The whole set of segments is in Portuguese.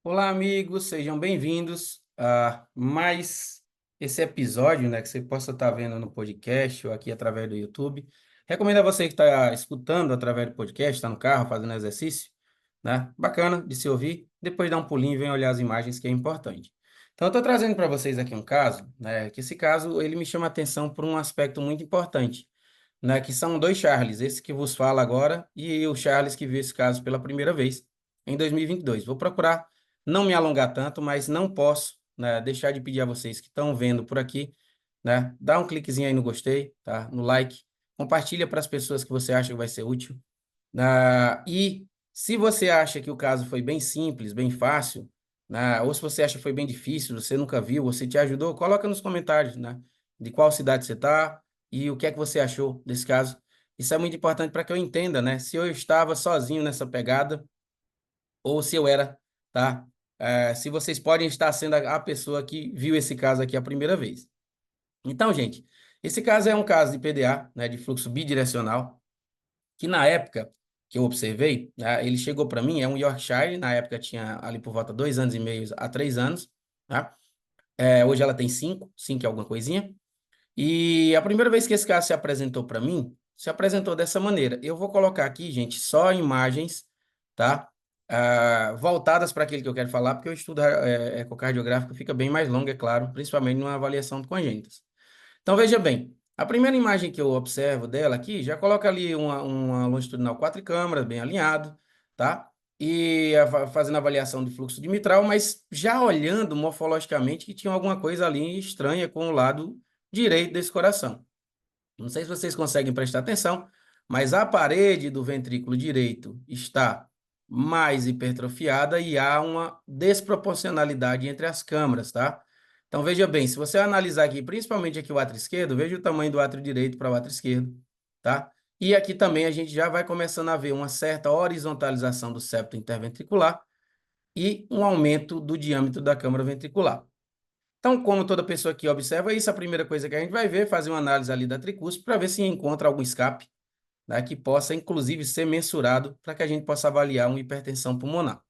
Olá, amigos, sejam bem-vindos a mais esse episódio, né, que você possa estar vendo no podcast ou aqui através do YouTube. Recomendo a você que está escutando através do podcast, está no carro fazendo exercício, né? Bacana de se ouvir. Depois dá um pulinho e vem olhar as imagens, que é importante. Então, eu estou trazendo para vocês aqui um caso, né, que esse caso ele me chama a atenção por um aspecto muito importante, né, que são dois Charles, esse que vos fala agora e o Charles que viu esse caso pela primeira vez em 2022. Vou procurar não me alongar tanto, mas não posso, né, deixar de pedir a vocês que estão vendo por aqui, né, dá um cliquezinho aí no gostei, tá, no like, compartilha para as pessoas que você acha que vai ser útil, e se você acha que o caso foi bem simples, bem fácil, né, ou se você acha que foi bem difícil, você nunca viu, você te ajudou, coloca nos comentários, né, de qual cidade você está e o que é que você achou desse caso. Isso é muito importante para que eu entenda, né, se eu estava sozinho nessa pegada ou se eu era, tá? Se vocês podem estar sendo a pessoa que viu esse caso aqui a primeira vez. Então, gente, esse caso é um caso de PDA, né, de fluxo bidirecional, que na época que eu observei, né, ele chegou para mim, é um Yorkshire, na época tinha ali por volta 2 anos e meio a 3 anos, tá? Hoje ela tem cinco e alguma coisinha. E a primeira vez que esse caso se apresentou para mim, se apresentou dessa maneira. Eu vou colocar aqui, gente, só imagens, tá? Voltadas para aquilo que eu quero falar, porque o estudo ecocardiográfico fica bem mais longo, é claro, principalmente numa avaliação de congênitas. Então, veja bem, a primeira imagem que eu observo dela aqui, já coloca ali uma longitudinal quatricâmara, bem alinhado, tá? E fazendo avaliação de fluxo de mitral, mas já olhando morfologicamente que tinha alguma coisa ali estranha com o lado direito desse coração. Não sei se vocês conseguem prestar atenção, mas a parede do ventrículo direito está mais hipertrofiada e há uma desproporcionalidade entre as câmaras, tá? Então, veja bem, se você analisar aqui, principalmente aqui o átrio esquerdo, veja o tamanho do átrio direito para o átrio esquerdo, tá? E aqui também a gente já vai começando a ver uma certa horizontalização do septo interventricular e um aumento do diâmetro da câmara ventricular. Então, como toda pessoa que observa isso, a primeira coisa que a gente vai ver é fazer uma análise ali da tricúspide para ver se encontra algum escape, né, que possa, inclusive, ser mensurado para que a gente possa avaliar uma hipertensão pulmonar.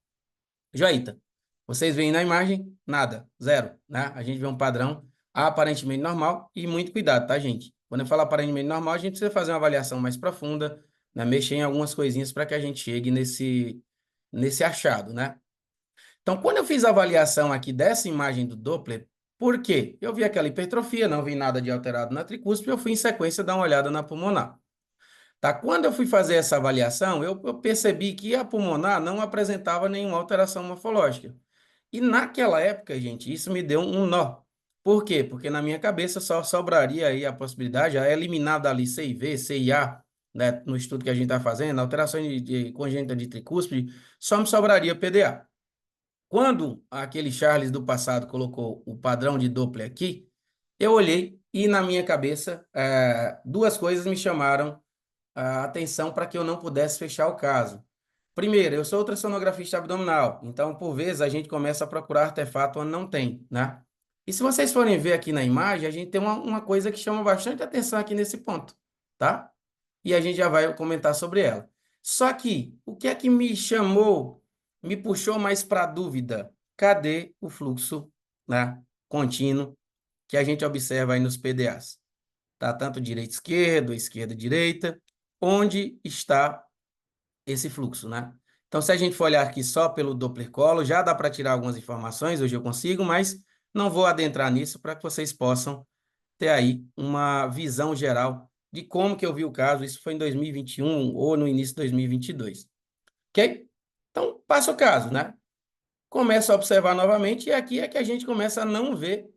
Joita, vocês veem na imagem? Nada, zero, né? A gente vê um padrão aparentemente normal e muito cuidado, tá, gente? Quando eu falo aparentemente normal, a gente precisa fazer uma avaliação mais profunda, né, mexer em algumas coisinhas para que a gente chegue nesse achado, né? Então, quando eu fiz a avaliação aqui dessa imagem do Doppler, por quê? Eu vi aquela hipertrofia, não vi nada de alterado na tricúspide, eu fui em sequência dar uma olhada na pulmonar. Tá? Quando eu fui fazer essa avaliação, eu percebi que a pulmonar não apresentava nenhuma alteração morfológica. E naquela época, gente, isso me deu um nó. Por quê? Porque na minha cabeça só sobraria aí a possibilidade, a eliminar dali CIV, CIA, né, no estudo que a gente está fazendo, alteração de congênita de tricúspide, só me sobraria PDA. Quando aquele Charles do passado colocou o padrão de Doppler aqui, eu olhei e na minha cabeça duas coisas me chamaram a atenção para que eu não pudesse fechar o caso. Primeiro, eu sou ultrassonografista abdominal, então por vezes a gente começa a procurar artefato onde não tem, né? E se vocês forem ver aqui na imagem, a gente tem uma coisa que chama bastante atenção aqui nesse ponto, tá? E a gente já vai comentar sobre ela. Só que, o que é que me chamou, me puxou mais para a dúvida? Cadê o fluxo, né, contínuo que a gente observa aí nos PDAs? Tá tanto direita-esquerda, esquerda-direita, onde está esse fluxo, né? Então, se a gente for olhar aqui só pelo Doppler Color, já dá para tirar algumas informações, hoje eu consigo, mas não vou adentrar nisso para que vocês possam ter aí uma visão geral de como que eu vi o caso. Isso foi em 2021 ou no início de 2022. Ok? Então, passa o caso, né? Começo a observar novamente e aqui é que a gente começa a não ver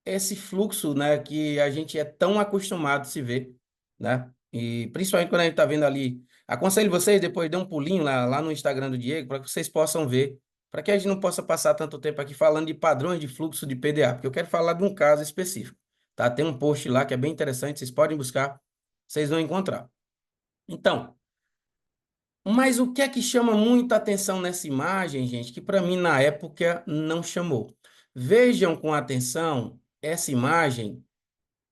esse fluxo, né, que a gente é tão acostumado a se ver, né? E principalmente quando a gente está vendo ali. Aconselho vocês, depois dê um pulinho lá no Instagram do Diego, para que vocês possam ver, para que a gente não possa passar tanto tempo aqui falando de padrões de fluxo de PDA, porque eu quero falar de um caso específico, tá? Tem um post lá que é bem interessante, vocês podem buscar, vocês vão encontrar. Então, mas o que é que chama muita atenção nessa imagem, gente, que para mim na época não chamou? Vejam com atenção essa imagem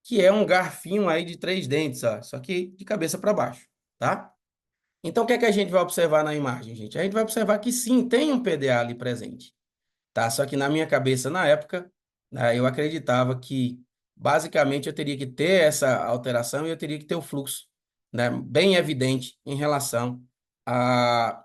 que é um garfinho aí de 3 dentes, ó, só que de cabeça para baixo, tá? Então, o que é que a gente vai observar na imagem, gente? A gente vai observar que sim, tem um PDA ali presente, tá? Só que na minha cabeça, na época, né, eu acreditava que, basicamente, eu teria que ter essa alteração e eu teria que ter o fluxo, né, bem evidente em relação a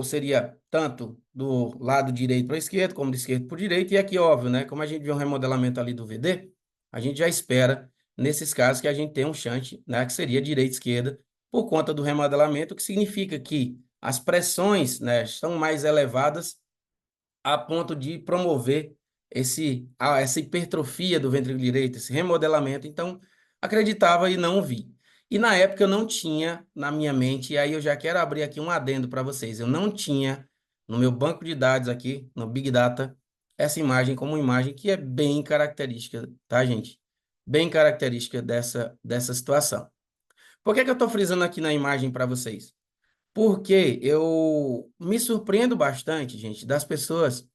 seria tanto do lado direito para a esquerda, como do esquerdo para o direito, e aqui, óbvio, né? Como a gente vê um remodelamento ali do VD, a gente já espera, nesses casos, que a gente tenha um shunt, né? Que seria direita e esquerda, por conta do remodelamento, que significa que as pressões, né, estão mais elevadas a ponto de promover essa hipertrofia do ventrículo direito, esse remodelamento. Então, acreditava e não vi. E na época eu não tinha na minha mente, e aí eu já quero abrir aqui um adendo para vocês. Eu não tinha no meu banco de dados aqui, no Big Data, essa imagem como uma imagem que é bem característica, tá, gente? Bem característica dessa situação. Por que que eu estou frisando aqui na imagem para vocês? Porque eu me surpreendo bastante, gente, das pessoas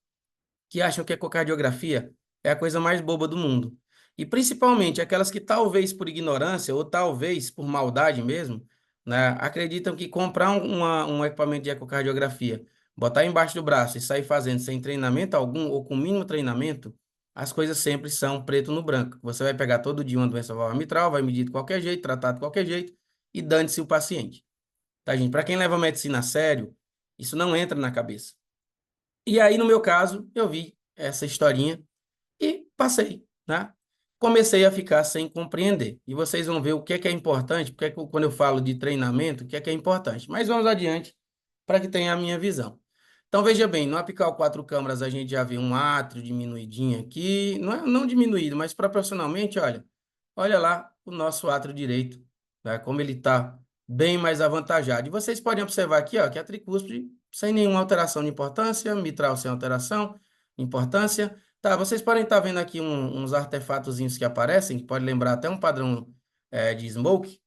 que acham que a ecocardiografia é a coisa mais boba do mundo. E principalmente aquelas que talvez por ignorância ou talvez por maldade mesmo, né, acreditam que comprar um equipamento de ecocardiografia, botar embaixo do braço e sair fazendo sem treinamento algum ou com mínimo treinamento, as coisas sempre são preto no branco. Você vai pegar todo dia uma doença valvar mitral, vai medir de qualquer jeito, tratar de qualquer jeito e dane-se o paciente. Tá, gente? Para quem leva a medicina a sério, isso não entra na cabeça. E aí, no meu caso, eu vi essa historinha e passei, né? Comecei a ficar sem compreender. E vocês vão ver o que é importante, porque quando eu falo de treinamento, o que é importante. Mas vamos adiante para que tenha a minha visão. Então, veja bem, no apical 4 câmaras a gente já vê um átrio diminuidinho aqui, não diminuído, mas proporcionalmente, olha lá o nosso átrio direito, né, como ele está bem mais avantajado. E vocês podem observar aqui, ó, que a tricúspide sem nenhuma alteração de importância, mitral sem alteração de importância. Tá, vocês podem estar vendo aqui uns artefatozinhos que aparecem, que pode lembrar até um padrão de smoke,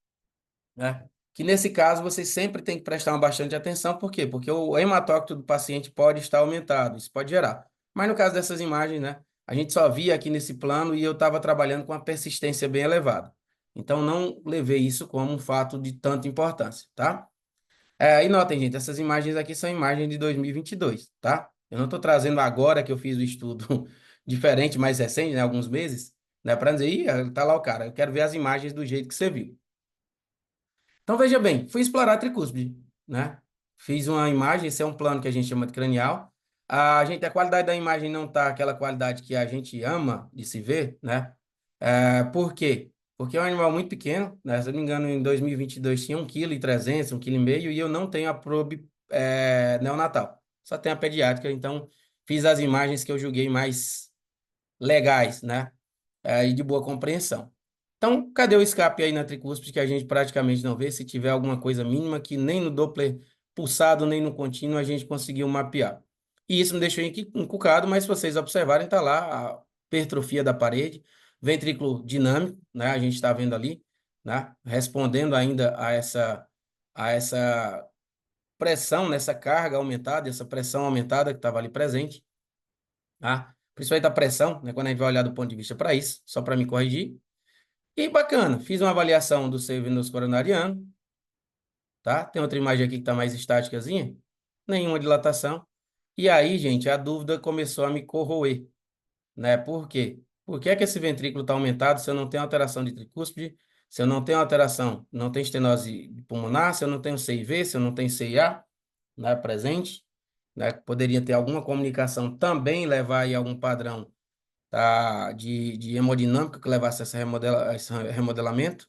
né? Que nesse caso vocês sempre têm que prestar bastante atenção. Por quê? Porque o hematócrito do paciente pode estar aumentado, isso pode gerar. Mas no caso dessas imagens, né, a gente só via aqui nesse plano e eu estava trabalhando com uma persistência bem elevada. Então não levei isso como um fato de tanta importância, tá? E notem, gente, essas imagens aqui são imagens de 2022, tá? Eu não estou trazendo agora que eu fiz o estudo diferente, mais recente, né, alguns meses, né, para dizer, ih, tá lá o cara, eu quero ver as imagens do jeito que você viu. Então, veja bem, fui explorar a tricúspide, né? Fiz uma imagem, esse é um plano que a gente chama de cranial. A qualidade da imagem não tá aquela qualidade que a gente ama de se ver, né? Por quê? Porque é um animal muito pequeno, né? Se eu não me engano, em 2022 tinha 1,3 kg, 1,5 kg, e eu não tenho a probe neonatal. Só tenho a pediátrica, então fiz as imagens que eu julguei mais legais, né? E de boa compreensão. Então, cadê o escape aí na tricúspide que a gente praticamente não vê? Se tiver alguma coisa mínima que nem no Doppler pulsado, nem no contínuo a gente conseguiu mapear. E isso me deixou encucado, mas se vocês observarem, está lá a hipertrofia da parede, ventrículo dinâmico, né? A gente está vendo ali, né? Respondendo ainda a essa pressão, nessa carga aumentada, essa pressão aumentada que estava ali presente, tá? Principalmente a pressão, né? Quando a gente vai olhar do ponto de vista para isso, só para me corrigir. E bacana, fiz uma avaliação do seio venoso coronariano, tá? Tem outra imagem aqui que está mais estáticazinha, nenhuma dilatação. E aí, gente, a dúvida começou a me corroer, né? Por quê? Por que é que esse ventrículo está aumentado se eu não tenho alteração de tricúspide, se eu não tenho alteração, não tenho estenose pulmonar, se eu não tenho CIV, se eu não tenho CIA, né, presente, né? Poderia ter alguma comunicação também, levar aí algum padrão, tá, de hemodinâmica que levasse a esse remodelamento.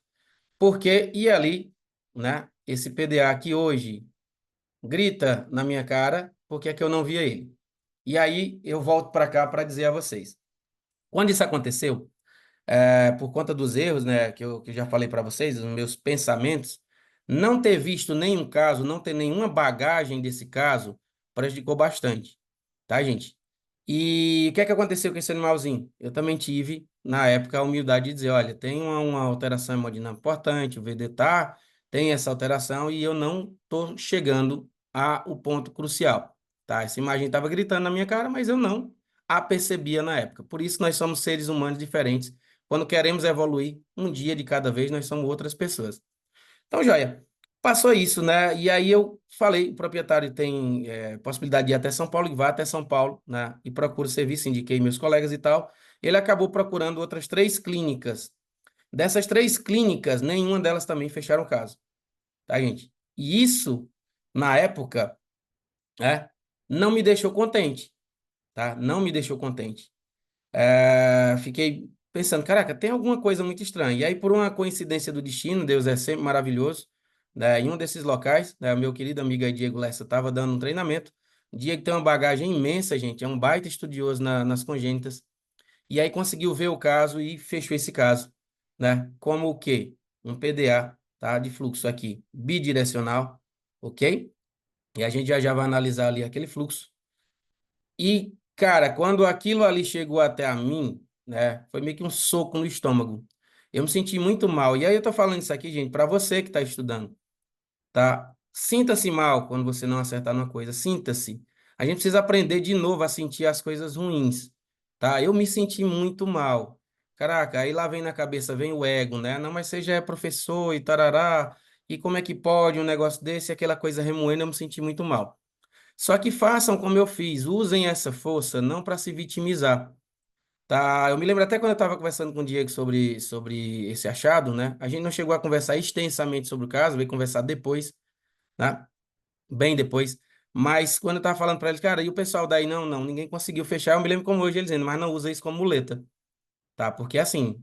Porque e ali, né? Esse PDA que hoje grita na minha cara, porque é que eu não via ele? E aí eu volto para cá para dizer a vocês. Quando isso aconteceu, por conta dos erros, né, que eu já falei para vocês, os meus pensamentos, não ter visto nenhum caso, não ter nenhuma bagagem desse caso, prejudicou bastante, tá, gente? E o que é que aconteceu com esse animalzinho? Eu também tive, na época, a humildade de dizer, olha, tem uma alteração hemodinâmica importante, o VD tem essa alteração e eu não estou chegando ao ponto crucial, tá? Essa imagem estava gritando na minha cara, mas eu não a percebia na época. Por isso nós somos seres humanos diferentes. Quando queremos evoluir, um dia de cada vez, nós somos outras pessoas. Então, joia. Passou isso, né? E aí eu falei, o proprietário tem possibilidade de ir até São Paulo, e vá até São Paulo, né? E procura o serviço, indiquei meus colegas e tal. Ele acabou procurando outras 3 clínicas. Dessas 3 clínicas, nenhuma delas também fecharam o caso, tá, gente? E isso, na época, né, não me deixou contente, tá? Não me deixou contente. Fiquei pensando, caraca, tem alguma coisa muito estranha. E aí, por uma coincidência do destino, Deus é sempre maravilhoso, né? Em um desses locais, né, meu querido amigo aí, Diego Lessa, estava dando um treinamento. Diego tem uma bagagem imensa, gente, é um baita estudioso nas congênitas. E aí conseguiu ver o caso e fechou esse caso, né? Como o quê? Um PDA, tá? De fluxo aqui bidirecional, ok? E a gente já vai analisar ali aquele fluxo. E, cara, quando aquilo ali chegou até a mim, né, foi meio que um soco no estômago. Eu me senti muito mal. E aí eu tô falando isso aqui, gente, para você que está estudando, tá? Sinta-se mal quando você não acertar numa coisa, sinta-se. A gente precisa aprender de novo a sentir as coisas ruins, tá? Eu me senti muito mal. Caraca, aí lá vem na cabeça, vem o ego, né? Não, mas você já é professor e tarará, e como é que pode um negócio desse, aquela coisa remoendo, eu me senti muito mal. Só que façam como eu fiz, usem essa força não para se vitimizar, tá? Eu me lembro até quando eu estava conversando com o Diego sobre esse achado, né? A gente não chegou a conversar extensamente sobre o caso, veio conversar depois, né? Bem depois. Mas quando eu estava falando para ele, cara, e o pessoal daí, não, não, ninguém conseguiu fechar. Eu me lembro como hoje ele dizendo, mas não usa isso como muleta, tá? Porque assim,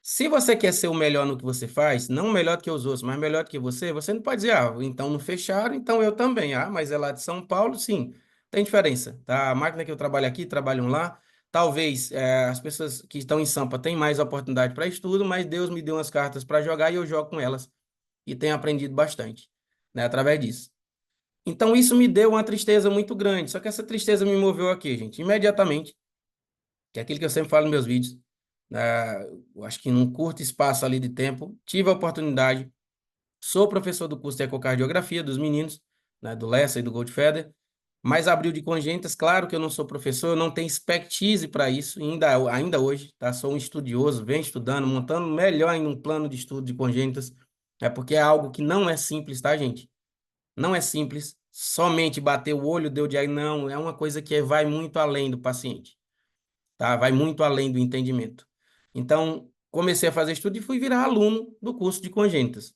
se você quer ser o melhor no que você faz, não melhor do que os outros, mas melhor do que você não pode dizer, ah, então não fecharam, então eu também. Ah, mas é lá de São Paulo, sim, tem diferença, tá? A máquina que eu trabalho aqui, trabalham lá. Talvez as pessoas que estão em Sampa tenham mais oportunidade para estudo, mas Deus me deu umas cartas para jogar e eu jogo com elas e tenho aprendido bastante, né, através disso. Então isso me deu uma tristeza muito grande, só que essa tristeza me moveu aqui, gente, imediatamente, que é aquilo que eu sempre falo nos meus vídeos, né? Eu acho que num curto espaço ali de tempo, tive a oportunidade, sou professor do curso de ecocardiografia dos meninos, né, do Lessa e do Goldfeder, mas abril de congênitas, claro que eu não sou professor, eu não tenho expertise para isso, ainda hoje, tá? Sou um estudioso, venho estudando, montando melhor em um plano de estudo de congênitas, porque é algo que não é simples, tá, gente? Não é simples, somente bater o olho, deu diagnóstico, não, é uma coisa que vai muito além do paciente, tá? Vai muito além do entendimento. Então, comecei a fazer estudo e fui virar aluno do curso de congênitas.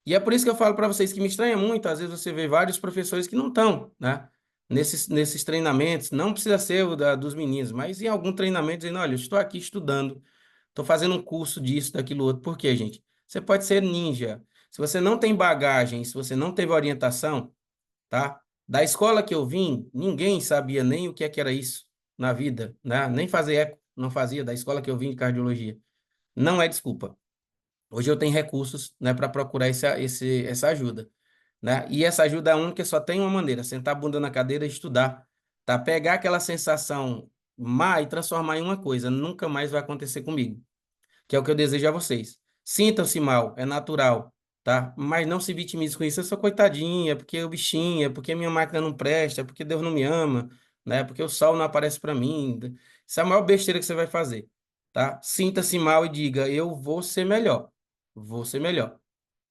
E é por isso que eu falo para vocês que me estranha muito, às vezes você vê vários professores que não estão, né? Nesses treinamentos, não precisa ser o dos meninos, mas em algum treinamento dizendo, olha, eu estou aqui estudando, estou fazendo um curso disso, daquilo outro. Por quê, gente? Você pode ser ninja. Se você não tem bagagem, se você não teve orientação, tá? Da escola que eu vim, ninguém sabia nem o que era isso na vida, né? Nem fazer eco, não fazia, da escola que eu vim de cardiologia. Não é desculpa. Hoje eu tenho recursos, né, para procurar essa ajuda, né? E essa ajuda é única, só tem uma maneira, sentar a bunda na cadeira e estudar, tá? Pegar aquela sensação má e transformar em uma coisa, nunca mais vai acontecer comigo, que é o que eu desejo a vocês. Sintam-se mal, é natural, tá? Mas não se vitimize com isso. Eu sou coitadinha, porque o bichinho, porque minha máquina não presta, porque Deus não me ama, né? Porque o sol não aparece para mim. Isso é a maior besteira que você vai fazer, tá? Sinta-se mal e diga, eu vou ser melhor. Vou ser melhor.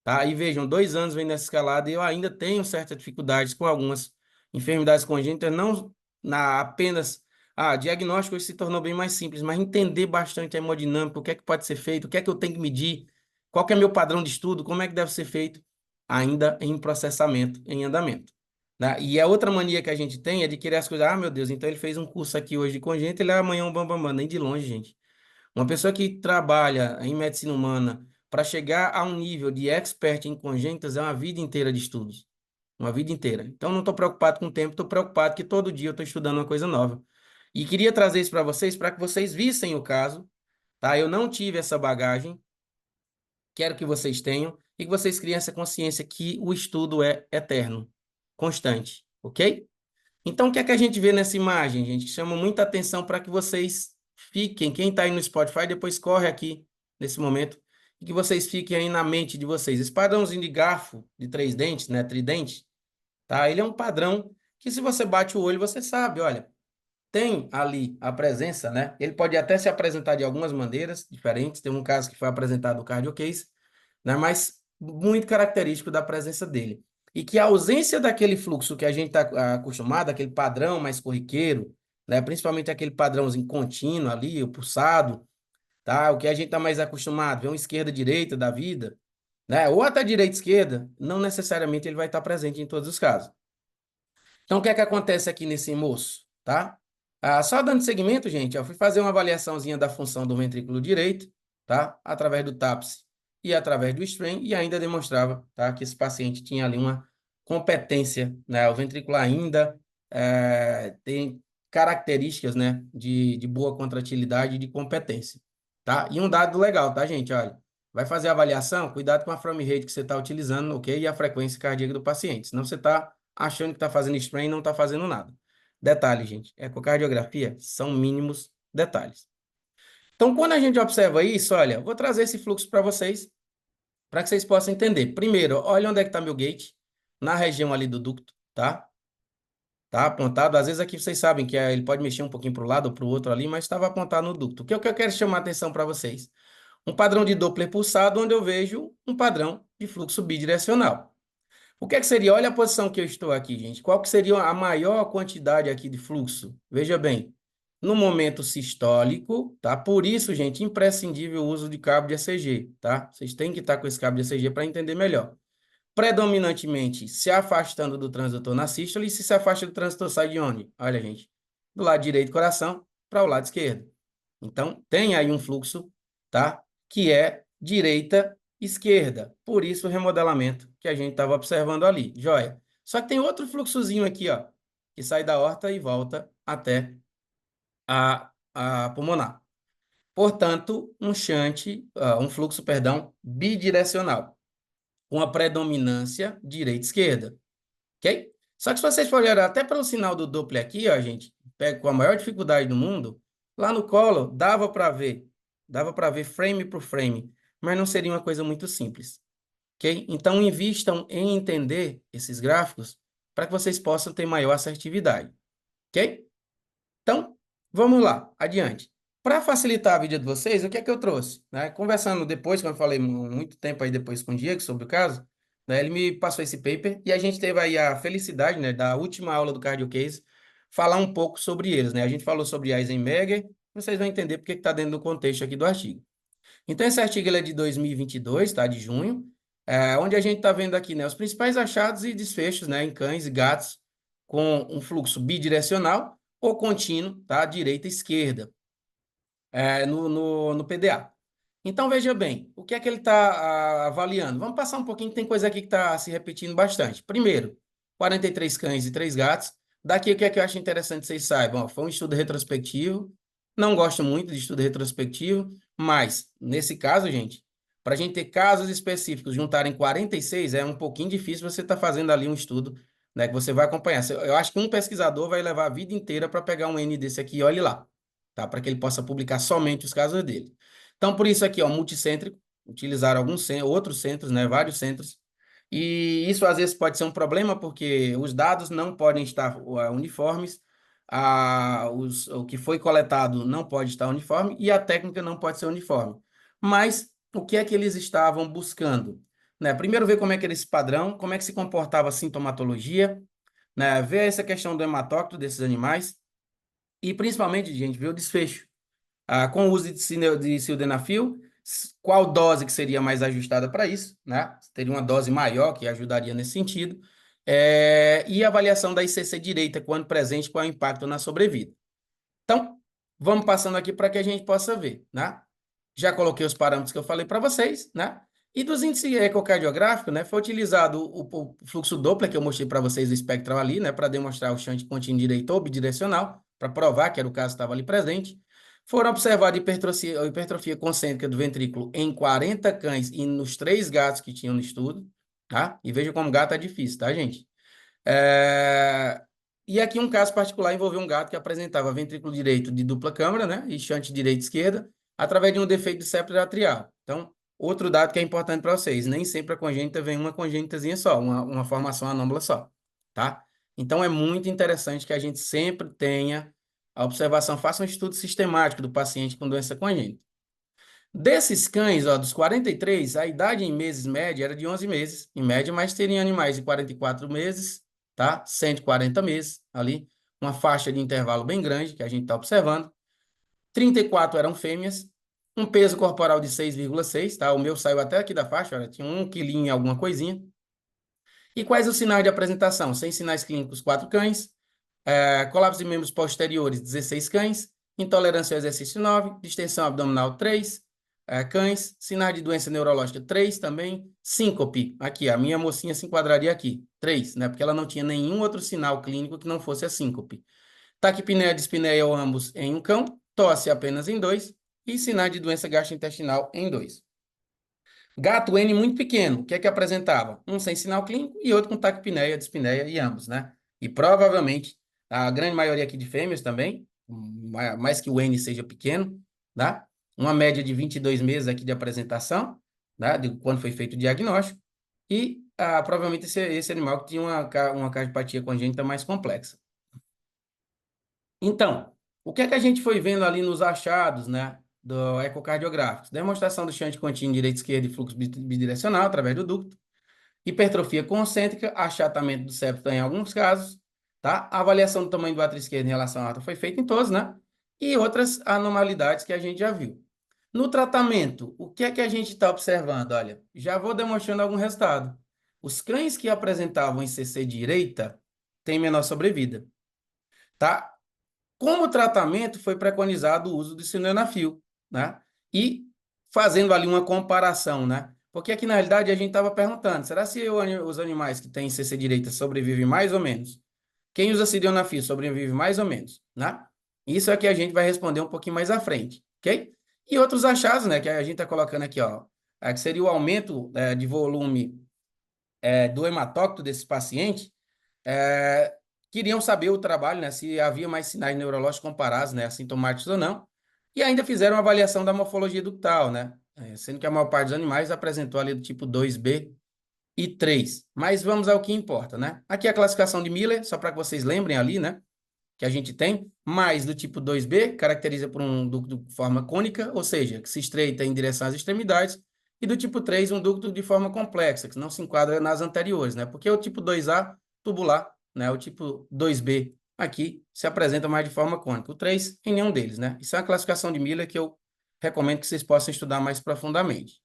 Tá? E vejam, 2 anos vem nessa escalada e eu ainda tenho certas dificuldades com algumas enfermidades congênitas, não apenas. Diagnóstico hoje se tornou bem mais simples, mas entender bastante a hemodinâmica, o que é que pode ser feito, o que é que eu tenho que medir, qual que é meu padrão de estudo, como é que deve ser feito, ainda em processamento, em andamento. Né? E a outra mania que a gente tem é de querer as coisas, meu Deus, então ele fez um curso aqui hoje de congênito, ele é amanhã um bambambam, nem de longe, gente. Uma pessoa que trabalha em medicina humana para chegar a um nível de expert em congênitas é uma vida inteira de estudos. Uma vida inteira. Então, não estou preocupado com o tempo, estou preocupado que todo dia eu estou estudando uma coisa nova. E queria trazer isso para que vocês vissem o caso, tá? Eu não tive essa bagagem, quero que vocês tenham, e que vocês criem essa consciência que o estudo é eterno, constante, ok? Então, o que é que a gente vê nessa imagem, gente? Chama muita atenção para que vocês fiquem. Quem está aí no Spotify, depois corre aqui nesse momento e que vocês fiquem aí na mente de vocês. Esse padrãozinho de garfo de 3 dentes, né? Tridente, tá? Ele é um padrão que, se você bate o olho, você sabe, olha, tem ali a presença, né? Ele pode até se apresentar de algumas maneiras diferentes. Tem um caso que foi apresentado o cardio case, né? Mas muito característico da presença dele. E que a ausência daquele fluxo que a gente está acostumado, aquele padrão mais corriqueiro, né, principalmente aquele padrãozinho contínuo ali, o pulsado, tá? O que a gente está mais acostumado, ver uma esquerda-direita da vida, né? Ou até direita-esquerda, não necessariamente ele vai estar presente em todos os casos. Então, o que é que acontece aqui nesse moço, tá? Só dando seguimento, gente, eu fui fazer uma avaliaçãozinha da função do ventrículo direito, tá? Através do TAPS e através do strain, e ainda demonstrava, tá? Que esse paciente tinha ali uma competência, né? O ventrículo ainda tem características, né? De boa contratilidade e de competência, tá? E um dado legal, tá, gente? Olha, vai fazer a avaliação, cuidado com a frame rate que você está utilizando, ok? E a frequência cardíaca do paciente, senão você está achando que está fazendo strain e não está fazendo nada. Detalhe, gente, ecocardiografia são mínimos detalhes. Então, quando a gente observa isso, olha, vou trazer esse fluxo para vocês, para que vocês possam entender. Primeiro, olha onde é que está meu gate, na região ali do ducto, tá? Tá apontado. Às vezes aqui vocês sabem que ele pode mexer um pouquinho para o lado ou para o outro ali, mas estava apontado no ducto. O que eu quero chamar a atenção para vocês? Um padrão de Doppler pulsado, onde eu vejo um padrão de fluxo bidirecional. O que é que seria? Olha a posição que eu estou aqui, gente. Qual que seria a maior quantidade aqui de fluxo? Veja bem, no momento sistólico, tá? Por isso, gente, imprescindível o uso de cabo de ECG, tá? Vocês têm que estar com esse cabo de ECG para entender melhor. Predominantemente se afastando do transdutor na sístole, e se afasta do transdutor sai de onde? Olha, gente, do lado direito do coração para o lado esquerdo. Então, tem aí um fluxo, tá? Que é direita, esquerda. Por isso o remodelamento que a gente estava observando ali. Joia. Só que tem outro fluxozinho aqui, ó, que sai da aorta e volta até a pulmonar. Portanto, um fluxo, perdão, bidirecional, com a predominância direita-esquerda, ok? Só que se vocês forem olhar até pelo sinal do Doppler aqui, ó, gente, pega com a maior dificuldade do mundo, lá no colo dava para ver frame por frame, mas não seria uma coisa muito simples, ok? Então, invistam em entender esses gráficos para que vocês possam ter maior assertividade, ok? Então, vamos lá, adiante. Para facilitar a vida de vocês, o que é que eu trouxe? Né? Conversando depois, quando eu falei muito tempo aí depois com o Diego sobre o caso, né, ele me passou esse paper e a gente teve aí a felicidade, né, da última aula do Cardio Case, falar um pouco sobre eles, né? A gente falou sobre Eisenmenger, vocês vão entender porque está dentro do contexto aqui do artigo. Então, esse artigo ele é de 2022, tá? De junho, onde a gente está vendo aqui, né, os principais achados e desfechos, né, em cães e gatos com um fluxo bidirecional ou contínuo, tá? Direita e esquerda, no PDA. Então, veja bem, o que é que ele está avaliando? Vamos passar um pouquinho, que tem coisa aqui que está se repetindo bastante. Primeiro, 43 cães e 3 gatos. Daqui, o que é que eu acho interessante que vocês saibam? Ó, foi um estudo retrospectivo. Não gosto muito de estudo retrospectivo, mas, nesse caso, gente, para a gente ter casos específicos, juntarem 46, é um pouquinho difícil você estar fazendo ali um estudo, né, que você vai acompanhar. Eu acho que um pesquisador vai levar a vida inteira para pegar um N desse aqui e olhe lá, tá? Para que ele possa publicar somente os casos dele. Então, por isso aqui, ó, multicêntrico, utilizaram outros centros, né, vários centros, e isso às vezes pode ser um problema, porque os dados não podem estar uniformes, o que foi coletado não pode estar uniforme, e a técnica não pode ser uniforme. Mas o que é que eles estavam buscando? Né? Primeiro, ver como é que era esse padrão, como é que se comportava a sintomatologia, né? Ver essa questão do hematócrito desses animais, e principalmente, gente, ver o desfecho com o uso de sildenafil, qual dose que seria mais ajustada para isso, né? Teria uma dose maior que ajudaria nesse sentido, e a avaliação da ICC direita, quando presente, qual é o impacto na sobrevida. Então, vamos passando aqui para que a gente possa ver, né? Já coloquei os parâmetros que eu falei para vocês, né? E dos índices ecocardiográficos, né? Foi utilizado o fluxo Doppler, que eu mostrei para vocês o espectral ali, né? Para demonstrar o shunt contínuo direito ou bidirecional, para provar que era o caso que estava ali presente. Foram observadas hipertrofia concêntrica do ventrículo em 40 cães e nos 3 gatos que tinham no estudo, tá? E veja como gato é difícil, tá, gente? É, E aqui um caso particular envolveu um gato que apresentava ventrículo direito de dupla câmara, né? E shunt direita e esquerda, através de um defeito de septo atrial. Então, outro dado que é importante para vocês, nem sempre a congênita vem uma congênitazinha só, uma formação anômala só, tá? Então, é muito interessante que a gente sempre tenha a observação, faça um estudo sistemático do paciente com doença congênita. Desses cães, ó, dos 43, a idade em meses média era de 11 meses, em média, mas teria animais de 44 meses, tá? 140 meses ali, uma faixa de intervalo bem grande que a gente está observando. 34 eram fêmeas, um peso corporal de 6,6, tá? O meu saiu até aqui da faixa, olha, tinha 1 quilinho e alguma coisinha. E quais os sinais de apresentação? Sem sinais clínicos, 4 cães. Colapso de membros posteriores, 16 cães. Intolerância ao exercício, 9. Distensão abdominal, 3 cães. Sinais de doença neurológica, 3 também. Síncope, aqui, a minha mocinha se enquadraria aqui, 3, né? Porque ela não tinha nenhum outro sinal clínico que não fosse a síncope. Taquipneia, dispneia ou ambos em um cão. Tosse apenas em 2. E sinais de doença gastrointestinal em 2. Gato N muito pequeno, o que é que apresentava? Um sem sinal clínico e outro com taquipneia, dispneia e ambos, né? E provavelmente, a grande maioria aqui de fêmeas também, mais que o N seja pequeno, tá? Uma média de 22 meses aqui de apresentação, né? De quando foi feito o diagnóstico. E provavelmente esse animal que tinha uma cardiopatia congênita mais complexa. Então, o que é que a gente foi vendo ali nos achados, né, do ecocardiográficos? Demonstração do shunt contínuo direita e esquerda e fluxo bidirecional através do ducto, hipertrofia concêntrica, achatamento do septo em alguns casos, tá? A avaliação do tamanho do átrio esquerdo em relação à aorta foi feita em todos, né? E outras anormalidades que a gente já viu. No tratamento, o que é que a gente está observando? Olha, já vou demonstrando algum resultado. Os cães que apresentavam ICC direita têm menor sobrevida, tá? Como tratamento, foi preconizado o uso de sildenafil, né? E fazendo ali uma comparação, né? Porque aqui, na realidade, a gente estava perguntando, será se os animais que têm CC direita sobrevivem mais ou menos? Quem usa sildenafil sobrevive mais ou menos, né? Isso é que a gente vai responder um pouquinho mais à frente, ok? E outros achados, né, que a gente está colocando aqui, ó, que seria o aumento de volume do hematócrito desse paciente, é, queriam saber o trabalho, né, se havia mais sinais neurológicos comparados, né, assintomáticos ou não, e ainda fizeram uma avaliação da morfologia ductal, né, sendo que a maior parte dos animais apresentou ali do tipo 2B e 3. Mas vamos ao que importa, né? Aqui a classificação de Miller, só para que vocês lembrem ali, né, que a gente tem, mais do tipo 2B, caracteriza por um ducto de forma cônica, ou seja, que se estreita em direção às extremidades, e do tipo 3, um ducto de forma complexa, que não se enquadra nas anteriores, né? Porque o tipo 2A, tubular, né? O tipo 2B, aqui, se apresenta mais de forma cônica. O 3, em nenhum deles, né? Isso é uma classificação de Miller que eu recomendo que vocês possam estudar mais profundamente.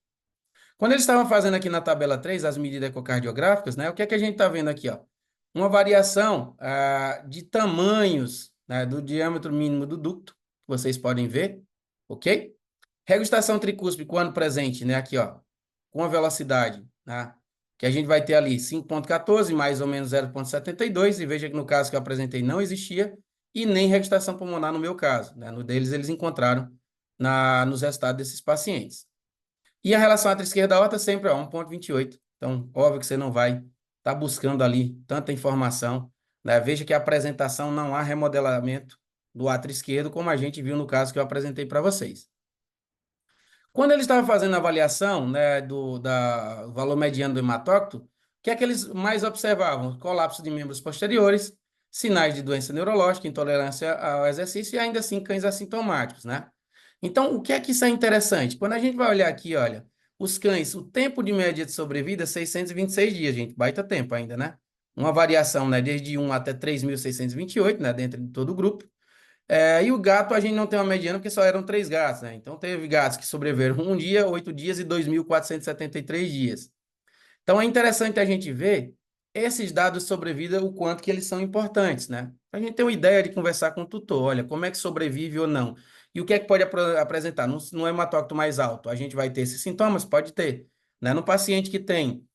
Quando eles estavam fazendo aqui na tabela 3 as medidas ecocardiográficas, né? O que é que a gente está vendo aqui, ó? Uma variação de tamanhos, né, do diâmetro mínimo do ducto, que vocês podem ver, ok? Regustação tricúspide quando presente, né, aqui, ó, com a velocidade, né, que a gente vai ter ali 5,14 mais ou menos 0,72, e veja que no caso que eu apresentei não existia, e nem regustação pulmonar no meu caso, né, no deles eles encontraram nos resultados desses pacientes. E a relação átrio esquerda aorta sempre, ó, 1,28. Então, óbvio que você não vai estar buscando ali tanta informação, né? Veja que a apresentação não há remodelamento do átrio esquerdo, como a gente viu no caso que eu apresentei para vocês. Quando eles estavam fazendo a avaliação, né, do valor mediano do hematócrito, o que é que eles mais observavam? Colapso de membros posteriores, sinais de doença neurológica, intolerância ao exercício e ainda assim cães assintomáticos, né? Então, o que é que isso é interessante? Quando a gente vai olhar aqui, olha, os cães, o tempo de média de sobrevida é 626 dias, gente, baita tempo ainda, né? Uma variação, né, desde 1 até 3.628, né, dentro de todo o grupo. E o gato a gente não tem uma mediana porque só eram 3 gatos, né? Então teve gatos que sobreviveram 1 dia, 8 dias e 2.473 dias. Então é interessante a gente ver esses dados de sobrevida, o quanto que eles são importantes, né? A gente tem uma ideia de conversar com o tutor, olha, como é que sobrevive ou não. E o que é que pode apresentar? No hematócrito mais alto, a gente vai ter esses sintomas? Pode ter, né? No paciente que tem,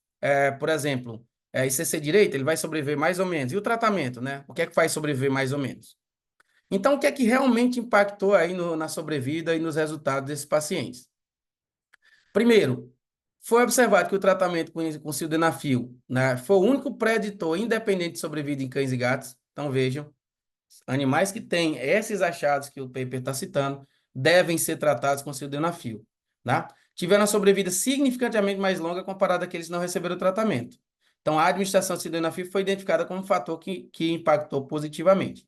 por exemplo, ICC direito, ele vai sobreviver mais ou menos. E o tratamento, né? O que é que faz sobreviver mais ou menos? Então, o que é que realmente impactou aí na sobrevida e nos resultados desses pacientes? Primeiro, foi observado que o tratamento com sildenafil, né, foi o único preditor independente de sobrevida em cães e gatos. Então, vejam, animais que têm esses achados que o paper está citando devem ser tratados com sildenafil, né? Tiveram a sobrevida significativamente mais longa comparada àqueles que não receberam o tratamento. Então, a administração de sildenafil foi identificada como um fator que impactou positivamente.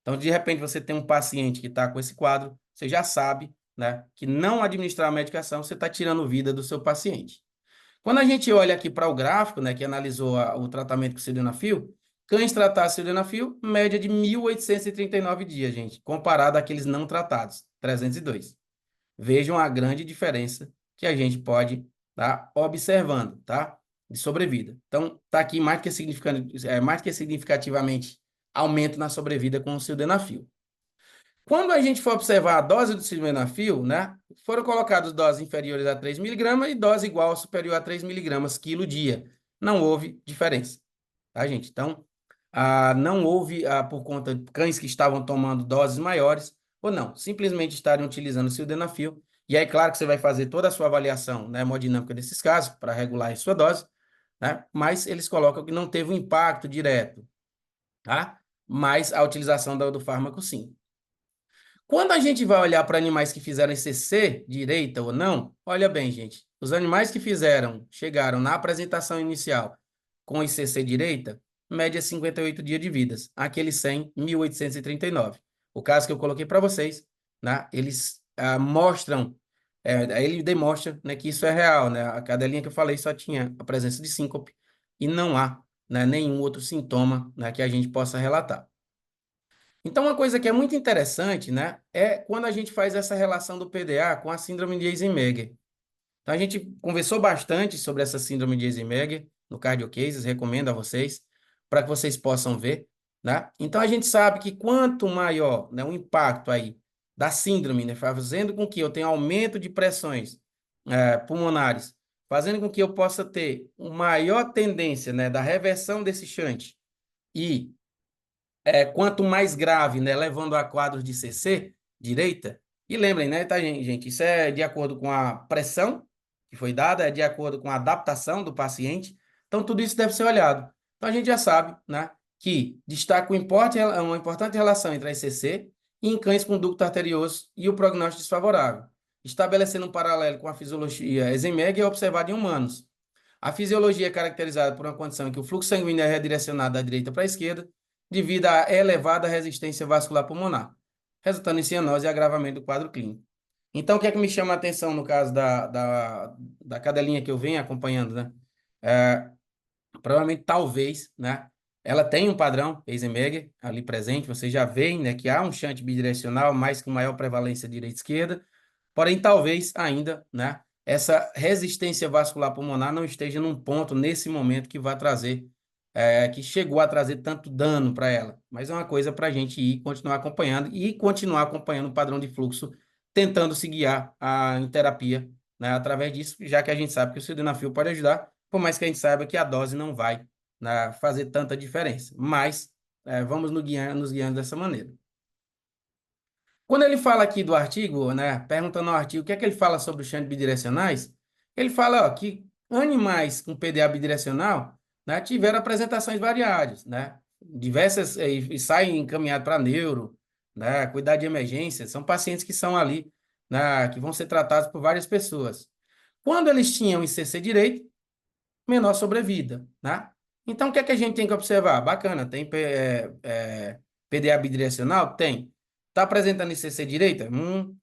Então, de repente, você tem um paciente que está com esse quadro, você já sabe, né, que não administrar a medicação, você está tirando vida do seu paciente. Quando a gente olha aqui para o gráfico, né, que analisou o tratamento com sildenafil, cães tratados com sildenafil, média de 1.839 dias, gente, comparado àqueles não tratados, 302. Vejam a grande diferença que a gente pode estar observando, tá? De sobrevida. Então, está aqui mais que significativamente aumento na sobrevida com o sildenafil. Quando a gente for observar a dose do sildenafil, né, foram colocadas doses inferiores a 3 miligramas e dose igual ou superior a 3 miligramas quilo dia. Não houve diferença, tá, gente? Então, não houve, por conta de cães que estavam tomando doses maiores, ou não, simplesmente estarem utilizando o sildenafil. E aí, claro que você vai fazer toda a sua avaliação, né, hemodinâmica desses casos, para regular a sua dose, né? Mas eles colocam que não teve um impacto direto, tá? Mas a utilização do fármaco, sim. Quando a gente vai olhar para animais que fizeram ICC direita ou não, olha bem, gente, os animais que chegaram na apresentação inicial com ICC direita, média 58 dias de vidas. Aqueles 100, 1.839. O caso que eu coloquei para vocês, né, eles mostram, ele demonstra, né, que isso é real, né? A cadelinha que eu falei só tinha a presença de síncope e não há, né, nenhum outro sintoma, né, que a gente possa relatar. Então, uma coisa que é muito interessante, né, é quando a gente faz essa relação do PDA com a síndrome de Eisenmenger. Então, a gente conversou bastante sobre essa síndrome de Eisenmenger no Cardio Cases, recomendo a vocês, para que vocês possam ver, né? Então, a gente sabe que quanto maior, né, o impacto aí da síndrome, né, fazendo com que eu tenha aumento de pressões pulmonares, fazendo com que eu possa ter uma maior tendência, né, da reversão desse shunt e quanto mais grave, né, levando a quadros de CC direita. E lembrem, né, tá, gente? Isso é de acordo com a pressão que foi dada, é de acordo com a adaptação do paciente. Então, tudo isso deve ser olhado. Então, a gente já sabe, né, que destaca uma importante relação entre a ICC e em cães com ducto arterioso e o prognóstico desfavorável, estabelecendo um paralelo com a fisiologia Eisenmenger observada em humanos. A fisiologia é caracterizada por uma condição em que o fluxo sanguíneo é redirecionado da direita para a esquerda, devido à elevada resistência vascular pulmonar, resultando em cianose e agravamento do quadro clínico. Então, o que é que me chama a atenção no caso da cadelinha que eu venho acompanhando, né? Provavelmente, talvez, né? Ela tem um padrão Eisenmenger ali presente, vocês já veem, né, que há um shunt bidirecional, mais com maior prevalência direita-esquerda, porém, talvez ainda, né, essa resistência vascular pulmonar não esteja num ponto, nesse momento, que vai trazer, que chegou a trazer tanto dano para ela. Mas é uma coisa para a gente ir continuar acompanhando e continuar acompanhando o padrão de fluxo, tentando se guiar em terapia, né, através disso, já que a gente sabe que o sildenafil pode ajudar, por mais que a gente saiba que a dose não vai, né, fazer tanta diferença. Mas vamos nos guiando dessa maneira. Quando ele fala aqui do artigo, né, perguntando ao artigo o que é que ele fala sobre os shunts bidirecionais, ele fala, ó, que animais com PDA bidirecional, né, tiveram apresentações variadas, né, diversas, e saem encaminhados para neuro, né, cuidar de emergência, são pacientes que são ali, né, que vão ser tratados por várias pessoas. Quando eles tinham ICC direito, menor sobrevida, né? Então, o que é que a gente tem que observar? Bacana, tem PDA bidirecional? Tem. Está apresentando ICC direita?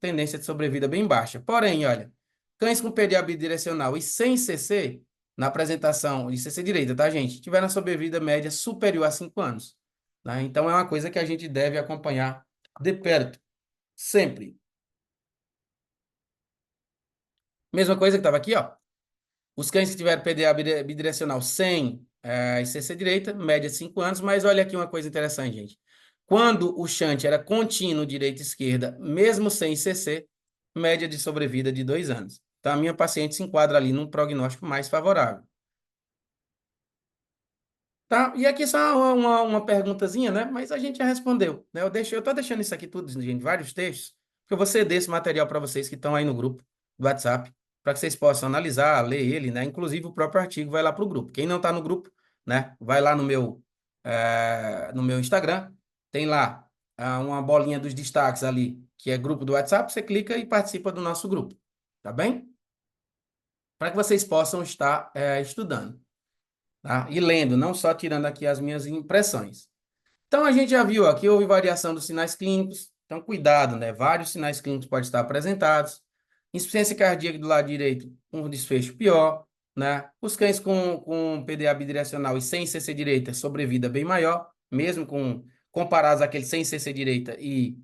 Tendência de sobrevida bem baixa. Porém, olha, cães com PDA bidirecional e sem ICC, na apresentação de ICC direita, tá, gente? Tiveram sobrevida média superior a 5 anos. Né? Então, é uma coisa que a gente deve acompanhar de perto, sempre. Mesma coisa que estava aqui, ó. Os cães que tiveram PDA bidirecional sem ICC direita, média de 5 anos, mas olha aqui uma coisa interessante, gente. Quando o shunt era contínuo direita e esquerda, mesmo sem ICC, média de sobrevida de 2 anos. Então, a minha paciente se enquadra ali num prognóstico mais favorável. Tá? E aqui só uma perguntazinha, né? Mas a gente já respondeu, né? Eu tô deixando isso aqui tudo, gente, vários textos, que eu vou ceder esse material para vocês que estão aí no grupo do WhatsApp, para que vocês possam analisar, ler ele, né? Inclusive o próprio artigo vai lá para o grupo. Quem não está no grupo, né? Vai lá no meu Instagram, tem lá uma bolinha dos destaques ali, que é grupo do WhatsApp, você clica e participa do nosso grupo, tá bem? Para que vocês possam estar estudando. Tá? E lendo, não só tirando aqui as minhas impressões. Então, a gente já viu aqui, houve variação dos sinais clínicos, Então, cuidado, né? Vários sinais clínicos podem estar apresentados. Insuficiência cardíaca do lado direito, um desfecho pior, né? Os cães com PDA bidirecional e sem CC direita, sobrevida bem maior, mesmo comparados àquele sem CC direita e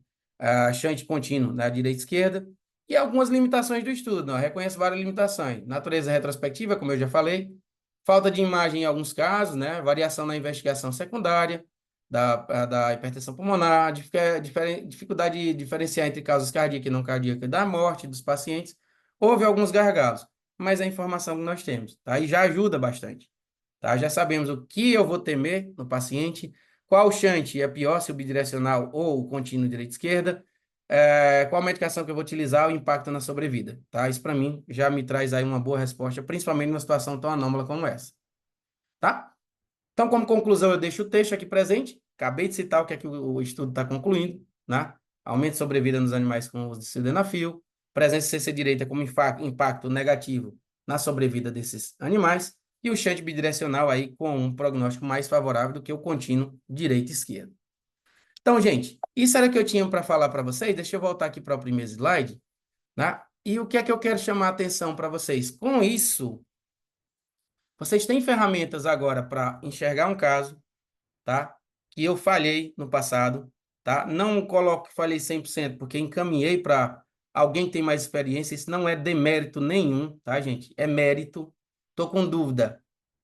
shunt contínuo na direita e esquerda. E algumas limitações do estudo, não? Reconheço várias limitações. Natureza retrospectiva, como eu já falei, falta de imagem em alguns casos, né? Variação na investigação secundária da hipertensão pulmonar, dificuldade de diferenciar entre causas cardíacas e não cardíacas da morte dos pacientes. Houve alguns gargalos, mas é a informação que nós temos, tá? E já ajuda bastante, tá? Já sabemos o que eu vou temer no paciente, qual shunt é pior, se o bidirecional ou o contínuo direita-esquerda, qual medicação que eu vou utilizar, o impacto na sobrevida, tá? Isso para mim já me traz aí uma boa resposta, principalmente numa situação tão anômala como essa, tá? Então, como conclusão, eu deixo o texto aqui presente. Acabei de citar o que é que o estudo está concluindo, né? Aumento de sobrevida nos animais com uso de sildenafil, presença de CC direita como impacto negativo na sobrevida desses animais, e o shunt bidirecional aí com um prognóstico mais favorável do que o contínuo direita e esquerda. Então, gente, isso era o que eu tinha para falar para vocês. Deixa eu voltar aqui para o primeiro slide, né? E o que é que eu quero chamar a atenção para vocês? Com isso, vocês têm ferramentas agora para enxergar um caso, tá? Que eu falhei no passado, tá? Não coloco que falhei 100%, porque encaminhei para alguém que tem mais experiência. Isso não é demérito nenhum, tá, gente? É mérito. Tô com dúvida,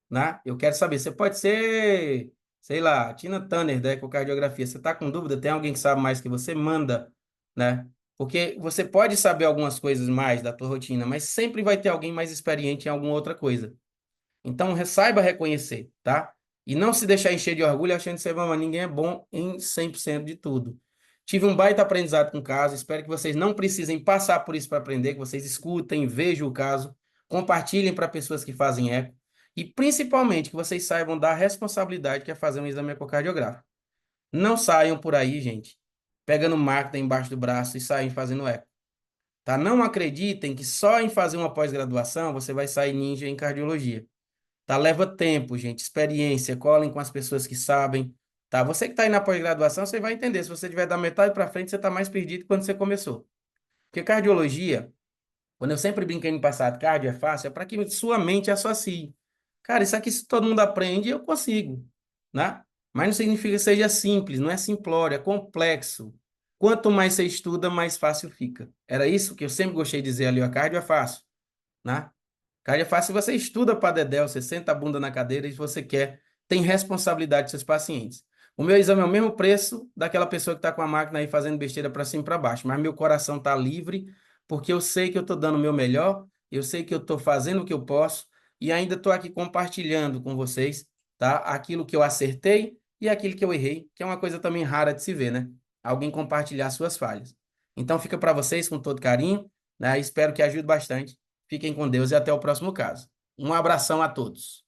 né? Eu quero saber. Você pode ser, sei lá, Tina Turner da ecocardiografia. Você tá com dúvida? Tem alguém que sabe mais que você? Manda, né? Porque você pode saber algumas coisas mais da tua rotina, mas sempre vai ter alguém mais experiente em alguma outra coisa. Então, saiba reconhecer, tá? E não se deixar encher de orgulho achando que você, mas ninguém é bom em 100% de tudo. Tive um baita aprendizado com o caso, espero que vocês não precisem passar por isso para aprender, que vocês escutem, vejam o caso, compartilhem para pessoas que fazem eco e principalmente que vocês saibam da responsabilidade que é fazer um exame ecocardiográfico. Não saiam por aí, gente, pegando máquina embaixo do braço e saem fazendo eco, tá? Não acreditem que só em fazer uma pós-graduação você vai sair ninja em cardiologia. Tá? Leva tempo, gente, experiência, colhem com as pessoas que sabem, tá? Você que está aí na pós-graduação, você vai entender. Se você tiver da metade para frente, você está mais perdido que quando você começou. Porque cardiologia, quando eu sempre brinquei no passado, cardio é fácil, é para que sua mente associe. Cara, isso aqui se todo mundo aprende, eu consigo, né? Mas não significa que seja simples, não é simplório, é complexo. Quanto mais você estuda, mais fácil fica. Era isso que eu sempre gostei de dizer ali, a cardio é fácil, né? Cara, é fácil, você estuda para dedéu, você senta a bunda na cadeira e você quer, tem responsabilidade dos seus pacientes. O meu exame é o mesmo preço daquela pessoa que está com a máquina aí fazendo besteira para cima e para baixo, mas meu coração está livre, porque eu sei que eu estou dando o meu melhor, eu sei que eu estou fazendo o que eu posso e ainda estou aqui compartilhando com vocês, tá? Aquilo que eu acertei e aquilo que eu errei, que é uma coisa também rara de se ver, né? Alguém compartilhar suas falhas. Então fica para vocês com todo carinho, né? Espero que ajude bastante. Fiquem com Deus e até o próximo caso. Um abração a todos.